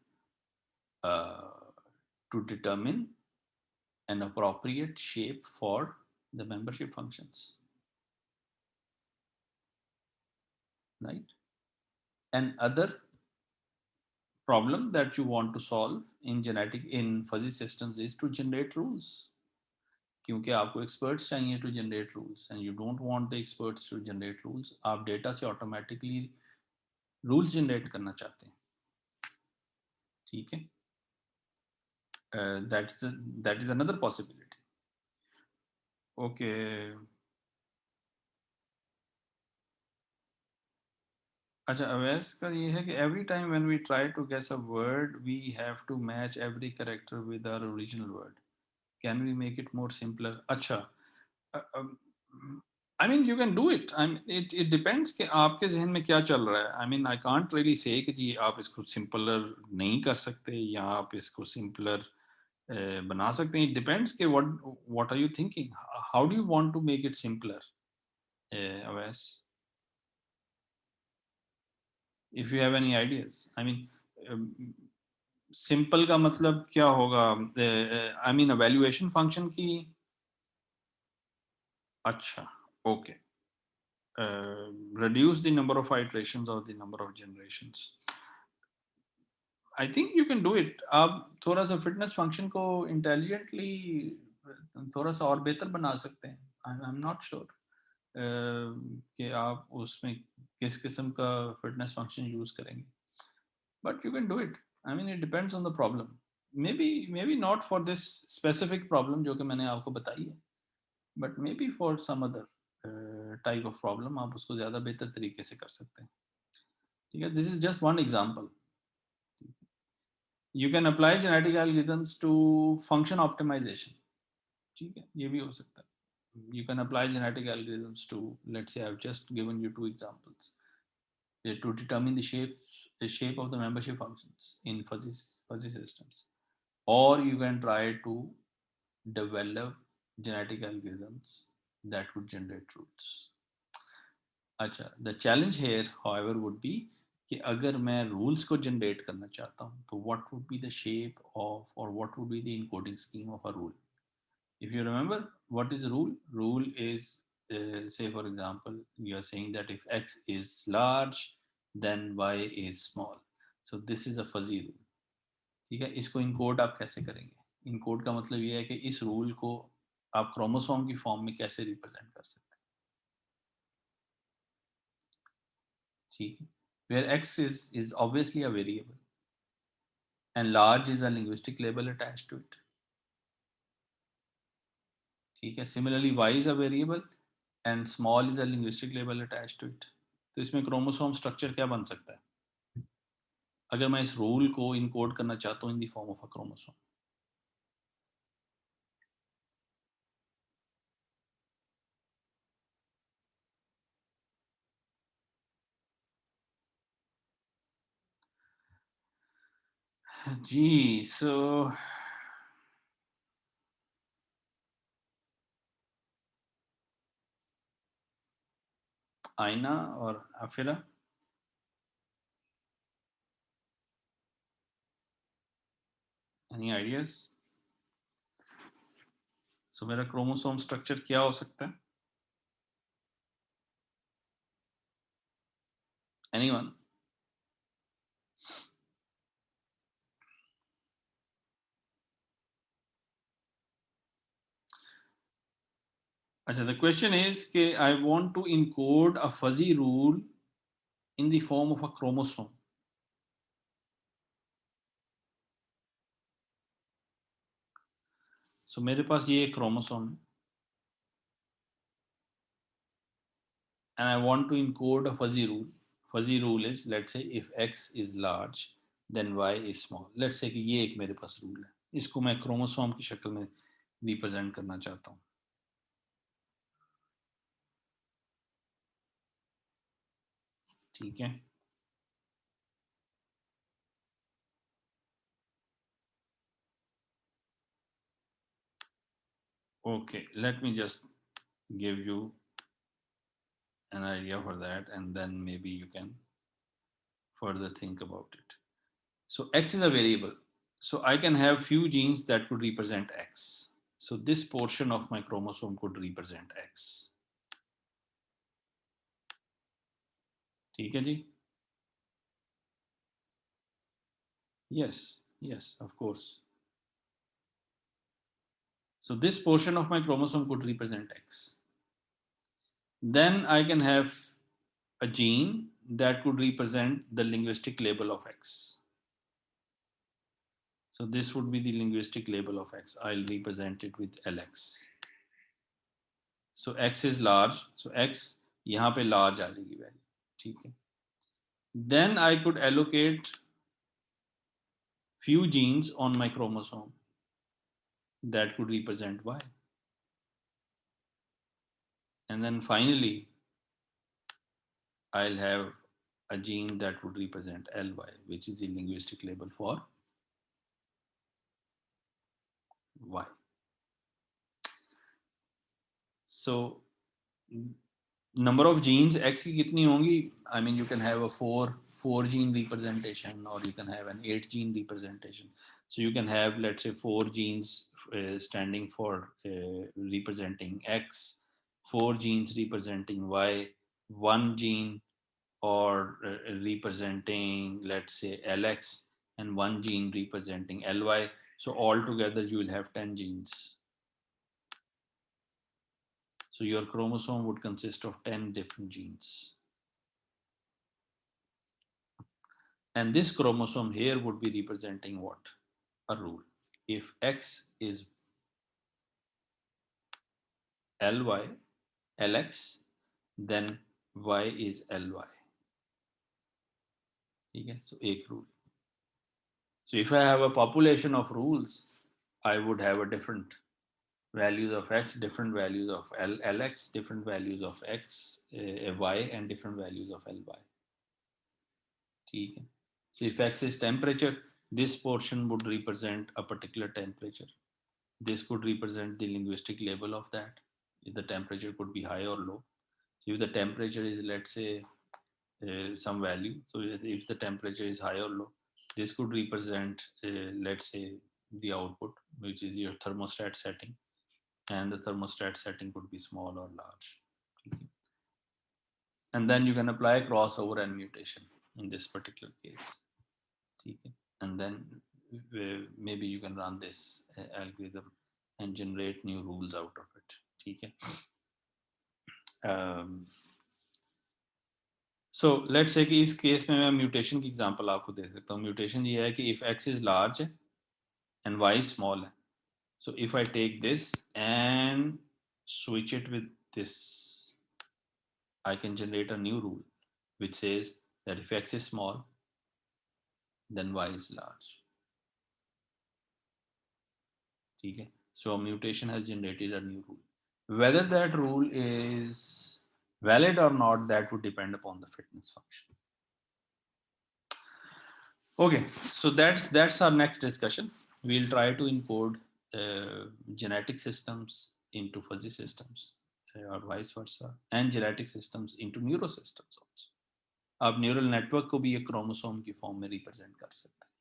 to determine an appropriate shape for the membership functions, right? And other problem that you want to solve in fuzzy systems is to generate rules, क्योंकि आपको experts चाहिए to generate rules and you don't want the experts to generate rules. आप data से automatically rules generate करना चाहते हैं. ठीक है. That is another possibility. Okay. अच्छा, अवैस का ये है कि every time when we try to guess a word, we have to match every character with our original word. Can we make it more simpler? अच्छा, I mean you can do it. I mean it depends कि आपके जहन में क्या चल रहा है. I mean I can't really say कि जी आप इसको simpler नहीं कर सकते या आप इसको simpler बना सकते हैं. It depends कि what are you thinking? How do you want to make it simpler? Avais, if you have any ideas. I mean simple का मतलब क्या होगा? I mean evaluation function की. अच्छा, okay. Reduce the number of iterations or the number of generations. I think you can do it. आप थोड़ा सा fitness function को इंटेलिजेंटली थोड़ा सा और बेहतर बना सकते हैं. I'm not sure कि आप उसमें किस किस्म का फिटनेस फंक्शन यूज करेंगे. But you can do it. I mean it depends on the problem. Maybe not for this specific problem जो कि मैंने आपको बताई है, but maybe for some other type of problem आप उसको ज़्यादा बेहतर तरीके से कर सकते हैं. ठीक है. This is just one example. You can apply genetic algorithms to function optimization. ठीक है, ये भी हो सकता है. You can apply genetic algorithms to, let's say I've just given you two examples, to determine the shapes the shape of the membership functions in fuzzy systems, or you can try to develop genetic algorithms that would generate roots. अच्छा, the challenge here however would be कि अगर मैं rules को generate करना चाहता हूँ तो what would be the shape of or what would be the encoding scheme of a rule? If you remember, what is a rule? Rule is, say for example, you are saying that if x is large, then y is small. So this is a fuzzy rule. ठीक है, इसको encode आप कैसे करेंगे? Encode का मतलब ये है कि इस रूल को आप क्रोमोसोम की फॉर्म में कैसे रिप्रेजेंट कर सकते हैं, ठीक है, where x is obviously a variable and large is a linguistic label attached to it, ठीक है. Similarly, y is a variable and small is a linguistic label attached to it. तो इसमें क्रोमोसोम स्ट्रक्चर क्या बन सकता है अगर मैं इस रूल को इनकोड करना चाहता हूँ in the form of a chromosome? जी, सो आयना और आफिरा, एनी आइडियाज? सो मेरा क्रोमोसोम स्ट्रक्चर क्या हो सकता है? एनीवन? अच्छा, the question is कि I want to encode a fuzzy rule in the form of a chromosome. So मेरे पास ये एक chromosome है and I want to encode a fuzzy rule. Fuzzy rule is, let's say if x is large then y is small. Let's say कि ये एक मेरे पास rule है, इसको मैं chromosome की शक्ल में represent करना चाहता हूँ, ठीक है. Okay, let me just give you an idea for that and then maybe you can further think about it. So x is a variable. So I can have few genes that could represent x. So this portion of my chromosome could represent x. ठीक है जी? Yes, yes, of course. So this portion of my chromosome could represent x. Then I can have a gene that could represent the linguistic label of x. So this would be the linguistic label of x. I'll represent it with lx. So x is large. So x यहाँ पे large आ जाएगी value. ठीक है. Then I could allocate few genes on my chromosome that could represent y. And then finally, I'll have a gene that would represent ly, which is the linguistic label for y. So number of genes x की कितनी होंगी? I mean, you can have a four gene representation, or you can have an 8 gene representation. So you can have, let's say, 4 genes standing for representing x, 4 genes representing y, 1 gene or representing, let's say, lx, and 1 gene representing ly. So altogether you will have 10 genes. So your chromosome would consist of 10 different genes. And this chromosome here would be representing what? A rule. If x is ly, lx, then y is ly. Okay, so एक rule. So if I have a population of rules, I would have a different values of x, different values of lx, different values of x, y, and different values of ly. ठीक है. So if X is temperature, this portion would represent a particular temperature. This could represent the linguistic level of that. If the temperature could be high or low. If the temperature is, let's say, some value, so if the temperature is high or low, this could represent, let's say, the output, which is your thermostat setting, and the thermostat setting could be small or large. And then you can apply crossover and mutation in this particular case. And then maybe you can run this algorithm and generate new rules out of it. So let's say कि इस case में मैं mutation की example आपको दे सकता हूँ. Mutation ये है कि if x is large and y is small है, so if I take this and switch it with this, I can generate a new rule which says that if x is small, then y is large. ठीक है? So a mutation has generated a new rule. Whether that rule is valid or not, that would depend upon the fitness function. Okay, so that's our next discussion. We'll try to encode genetic systems into fuzzy systems or vice versa, and genetic systems into neurosystems also. आप neural network को भी एक chromosome की form में represent कर सकते हैं.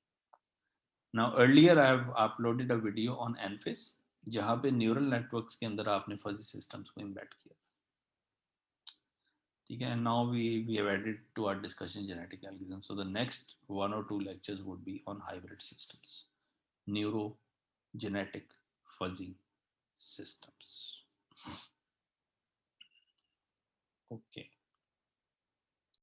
Now earlier I have uploaded a video on ENFIS जहाँ पे neural networks के अंदर आपने fuzzy systems को embed किया. ठीक है, and now we have added to our discussion genetic algorithms. So the next 1 or 2 lectures would be on hybrid systems, neurogenetic fuzzy systems. Okay.